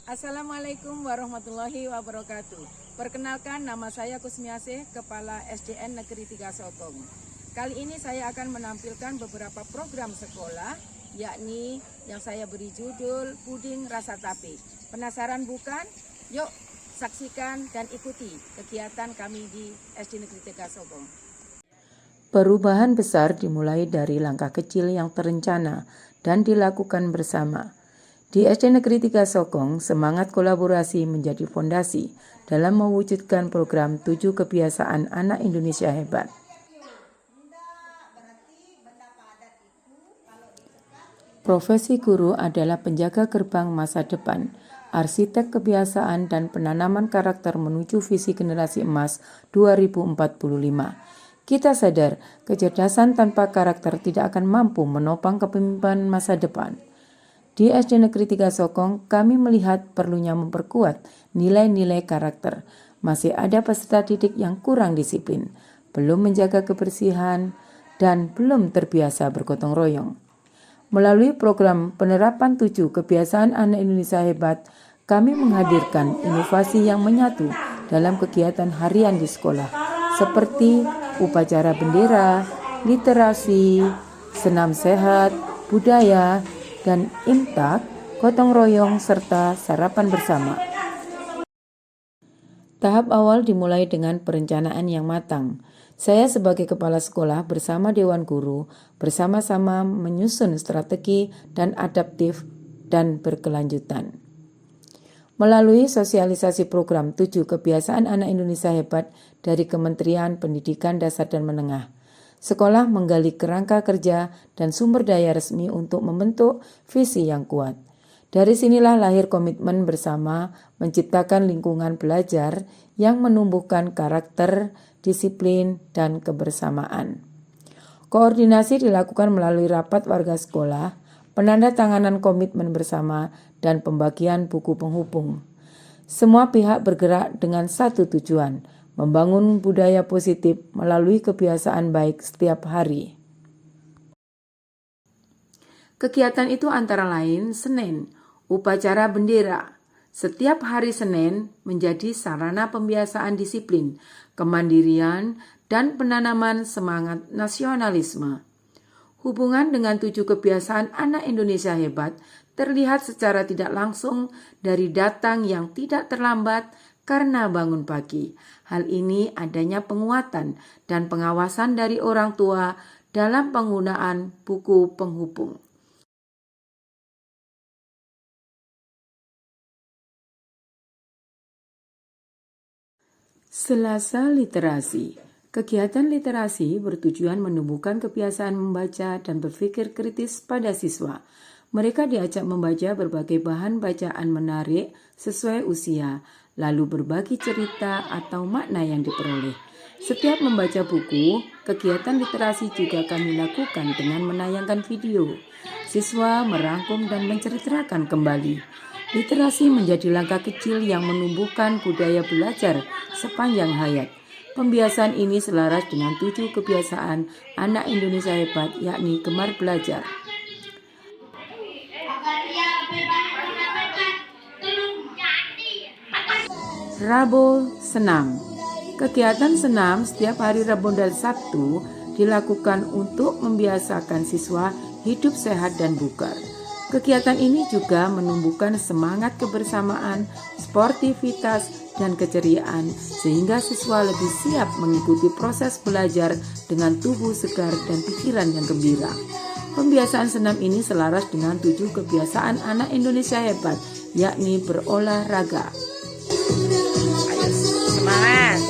Assalamualaikum warahmatullahi wabarakatuh. Perkenalkan, nama saya Kusmiasih, Kepala SDN Negeri 3 Sokong. Kali ini saya akan menampilkan beberapa program sekolah, yakni yang saya beri judul Puding Rasa Tape. Penasaran bukan? Yuk saksikan dan ikuti kegiatan kami di SD Negeri 3 Sokong. Perubahan besar dimulai dari langkah kecil yang terencana dan dilakukan bersama. Di SD Negeri 3 Sokong, semangat kolaborasi menjadi fondasi dalam mewujudkan program 7 kebiasaan anak Indonesia hebat. Profesi guru adalah penjaga gerbang masa depan, arsitek kebiasaan dan penanaman karakter menuju visi generasi emas 2045. Kita sadar, kecerdasan tanpa karakter tidak akan mampu menopang kepemimpinan masa depan. Di SD Negeri 3 Sokong, kami melihat perlunya memperkuat nilai-nilai karakter. Masih ada peserta didik yang kurang disiplin, belum menjaga kebersihan, dan belum terbiasa bergotong royong. Melalui program penerapan 7 kebiasaan anak Indonesia hebat, kami menghadirkan inovasi yang menyatu dalam kegiatan harian di sekolah, seperti upacara bendera, literasi, senam sehat, budaya, dan imtak, gotong royong, serta sarapan bersama. Tahap awal dimulai dengan perencanaan yang matang. Saya sebagai kepala sekolah bersama Dewan Guru bersama-sama menyusun strategi dan adaptif dan berkelanjutan. Melalui sosialisasi program 7 kebiasaan anak Indonesia hebat dari Kementerian Pendidikan Dasar dan Menengah, sekolah menggali kerangka kerja dan sumber daya resmi untuk membentuk visi yang kuat. Dari sinilah lahir komitmen bersama menciptakan lingkungan belajar yang menumbuhkan karakter, disiplin, dan kebersamaan. Koordinasi dilakukan melalui rapat warga sekolah, penandatanganan komitmen bersama, dan pembagian buku penghubung. Semua pihak bergerak dengan satu tujuan, membangun budaya positif melalui kebiasaan baik setiap hari. Kegiatan itu antara lain Senin, upacara bendera. Setiap hari Senin menjadi sarana pembiasaan disiplin, kemandirian, dan penanaman semangat nasionalisme. Hubungan dengan 7 kebiasaan anak Indonesia hebat terlihat secara tidak langsung dari datang yang tidak terlambat karena bangun pagi. Hal ini adanya penguatan dan pengawasan dari orang tua dalam penggunaan buku penghubung. Selasa literasi. Kegiatan literasi bertujuan menumbuhkan kebiasaan membaca dan berpikir kritis pada siswa. Mereka diajak membaca berbagai bahan bacaan menarik sesuai usia, lalu berbagi cerita atau makna yang diperoleh. Setiap membaca buku, kegiatan literasi juga kami lakukan dengan menayangkan video. Siswa merangkum dan menceritakan kembali. Literasi menjadi langkah kecil yang menumbuhkan budaya belajar sepanjang hayat. Pembiasaan ini selaras dengan 7 kebiasaan anak Indonesia hebat, yakni gemar belajar. Rabu senam. Kegiatan senam setiap hari Rabu dan Sabtu dilakukan untuk membiasakan siswa hidup sehat dan bugar. Kegiatan ini juga menumbuhkan semangat kebersamaan, sportivitas, dan keceriaan sehingga siswa lebih siap mengikuti proses belajar dengan tubuh segar dan pikiran yang gembira. Pembiasaan senam ini selaras dengan 7 kebiasaan anak Indonesia hebat, yakni berolahraga. Ayo semangat!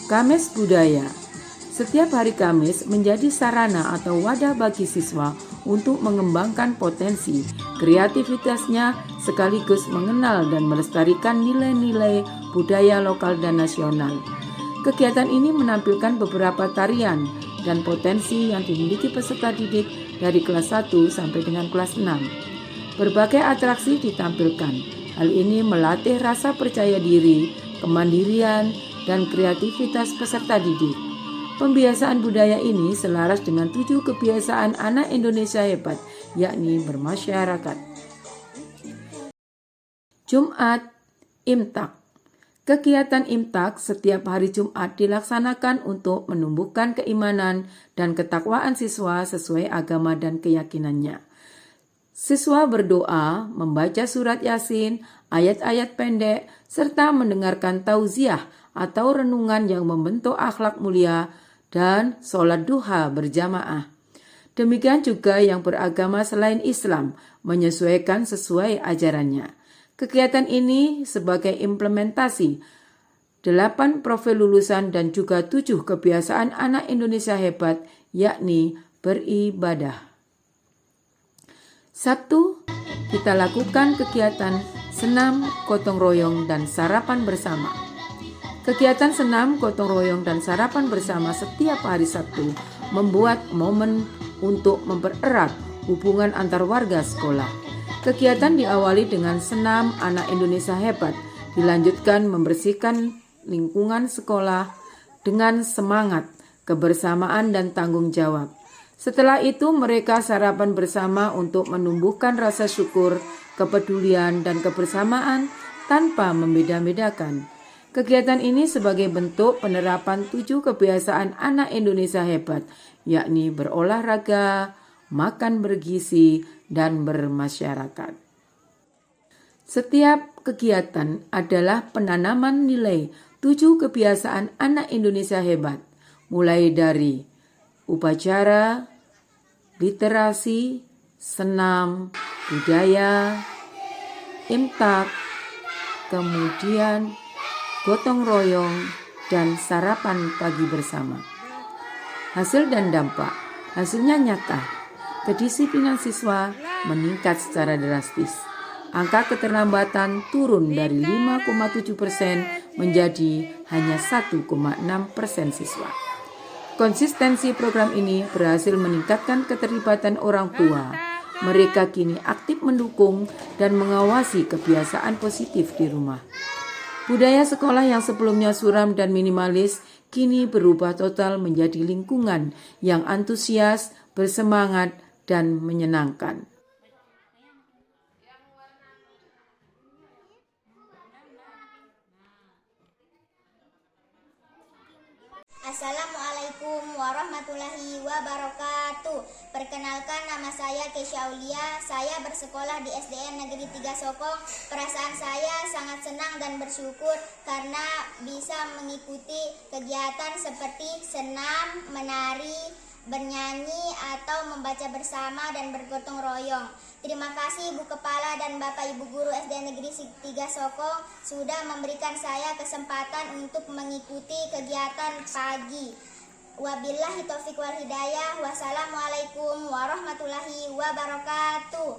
Kamis budaya. Setiap hari Kamis menjadi sarana atau wadah bagi siswa untuk mengembangkan potensi kreativitasnya sekaligus mengenal dan melestarikan nilai-nilai budaya lokal dan nasional. Kegiatan ini menampilkan beberapa tarian dan potensi yang dimiliki peserta didik dari kelas 1 sampai dengan kelas 6. Berbagai atraksi ditampilkan. Hal ini melatih rasa percaya diri, kemandirian, dan kreativitas peserta didik. Pembiasaan budaya ini selaras dengan 7 kebiasaan anak Indonesia hebat, yakni bermasyarakat. Jumat, Imtak. Kegiatan Imtak setiap hari Jumat dilaksanakan untuk menumbuhkan keimanan dan ketakwaan siswa sesuai agama dan keyakinannya. Siswa berdoa, membaca surat Yasin, ayat-ayat pendek, serta mendengarkan tauziah atau renungan yang membentuk akhlak mulia dan sholat duha berjamaah. Demikian juga yang beragama selain Islam, menyesuaikan sesuai ajarannya. Kegiatan ini sebagai implementasi 8 profil lulusan dan juga 7 kebiasaan anak Indonesia hebat, yakni beribadah. Sabtu, kita lakukan kegiatan senam, gotong royong, dan sarapan bersama. Kegiatan senam, gotong royong, dan sarapan bersama setiap hari Sabtu membuat momen untuk mempererat hubungan antar warga sekolah. Kegiatan diawali dengan senam anak Indonesia hebat, dilanjutkan membersihkan lingkungan sekolah dengan semangat, kebersamaan, dan tanggung jawab. Setelah itu mereka sarapan bersama untuk menumbuhkan rasa syukur, kepedulian, dan kebersamaan tanpa membeda-bedakan. Kegiatan ini sebagai bentuk penerapan 7 kebiasaan anak Indonesia hebat, yakni berolahraga, makan bergizi, dan bermasyarakat. Setiap kegiatan adalah penanaman nilai 7 kebiasaan anak Indonesia hebat, mulai dari upacara, literasi, senam, budaya, imtak, kemudian gotong royong, dan sarapan pagi bersama. Hasil dan dampak. Hasilnya nyata. Kedisiplinan siswa meningkat secara drastis. Angka keterlambatan turun dari 5,7% menjadi hanya 1,6% siswa. Konsistensi program ini berhasil meningkatkan keterlibatan orang tua. Mereka kini aktif mendukung dan mengawasi kebiasaan positif di rumah. Budaya sekolah yang sebelumnya suram dan minimalis kini berubah total menjadi lingkungan yang antusias, bersemangat, dan menyenangkan. Assalamualaikum warahmatullahi wabarakatuh. Perkenalkan, nama saya Kesya Aulia. Saya bersekolah di SDN Negeri 3 Sokong. Perasaan saya sangat senang dan bersyukur karena bisa mengikuti kegiatan seperti senam, menari, bernyanyi, atau membaca bersama dan bergotong royong. Terima kasih Ibu Kepala dan Bapak Ibu Guru SD Negeri 3 Sokong sudah memberikan saya kesempatan untuk mengikuti kegiatan pagi. Wabillahi taufiq wal hidayah. Wassalamualaikum warahmatullahi wabarakatuh.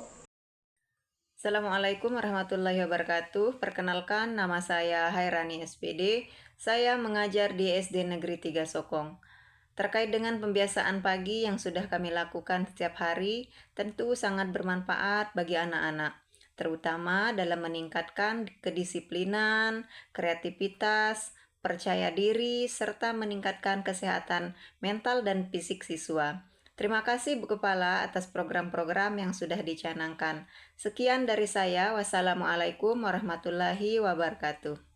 Assalamualaikum warahmatullahi wabarakatuh. Perkenalkan, nama saya Hairani SPD. Saya mengajar di SD Negeri 3 Sokong. Terkait dengan pembiasaan pagi yang sudah kami lakukan setiap hari, tentu sangat bermanfaat bagi anak-anak, terutama dalam meningkatkan kedisiplinan, kreativitas, percaya diri, serta meningkatkan kesehatan mental dan fisik siswa. Terima kasih Bu Kepala atas program-program yang sudah dicanangkan. Sekian dari saya. Wassalamualaikum warahmatullahi wabarakatuh.